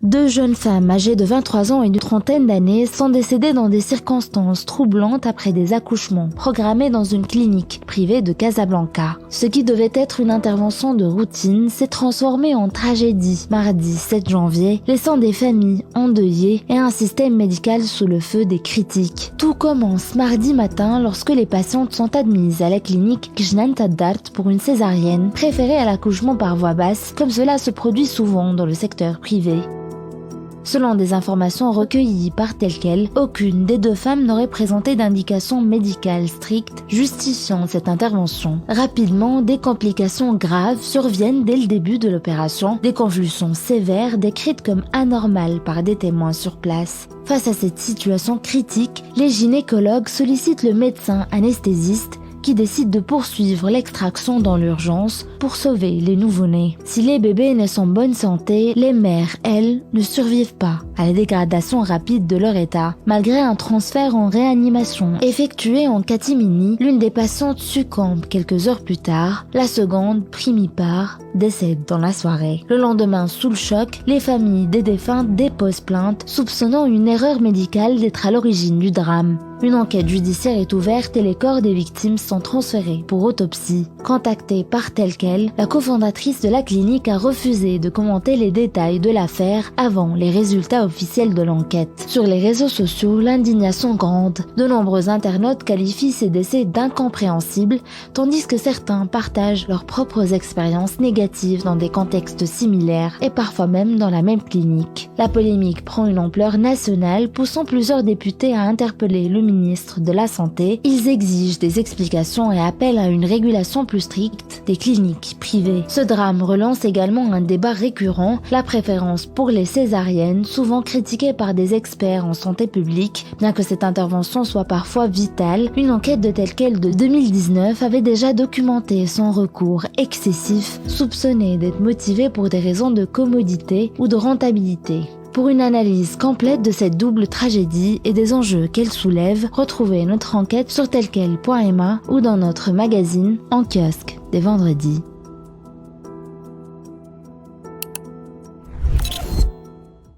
Deux jeunes femmes âgées de 23 ans et d'une trentaine d'années sont décédées dans des circonstances troublantes après des accouchements programmés dans une clinique privée de Casablanca. Ce qui devait être une intervention de routine s'est transformé en tragédie mardi 7 janvier, laissant des familles endeuillées et un système médical sous le feu des critiques. Tout commence mardi matin lorsque les patientes sont admises à la clinique Gjnan Taddart pour une césarienne, préférée à l'accouchement par voie basse, comme cela se produit souvent dans le secteur privé. Selon des informations recueillies par Telquel, aucune des deux femmes n'aurait présenté d'indication médicale stricte justifiant cette intervention. Rapidement, des complications graves surviennent dès le début de l'opération, des convulsions sévères décrites comme anormales par des témoins sur place. Face à cette situation critique, les gynécologues sollicitent le médecin anesthésiste qui décide de poursuivre l'extraction dans l'urgence pour sauver les nouveau-nés. Si les bébés naissent en bonne santé, les mères, elles, ne survivent pas à la dégradation rapide de leur état. Malgré un transfert en réanimation effectué en catimini, l'une des patientes succombe quelques heures plus tard, la seconde, primipare, décède dans la soirée. Le lendemain, sous le choc, les familles des défunts déposent plainte, soupçonnant une erreur médicale d'être à l'origine du drame. Une enquête judiciaire est ouverte et les corps des victimes sont transférés pour autopsie. Contactée par Telquel, la cofondatrice de la clinique a refusé de commenter les détails de l'affaire avant les résultats officiels de l'enquête. Sur les réseaux sociaux, l'indignation grande. De nombreux internautes qualifient ces décès d'incompréhensibles, tandis que certains partagent leurs propres expériences négatives dans des contextes similaires et parfois même dans la même clinique. La polémique prend une ampleur nationale, poussant plusieurs députés à interpeller le ministre de la Santé. Ils exigent des explications et appellent à une régulation plus stricte des cliniques privées. Ce drame relance également un débat récurrent, la préférence pour les césariennes, souvent critiquée par des experts en santé publique. Bien que cette intervention soit parfois vitale, une enquête de Telquel de 2019 avait déjà documenté son recours excessif, soupçonné d'être motivé pour des raisons de commodité ou de rentabilité. Pour une analyse complète de cette double tragédie et des enjeux qu'elle soulève, retrouvez notre enquête sur telquel.ma ou dans notre magazine en kiosque des vendredis.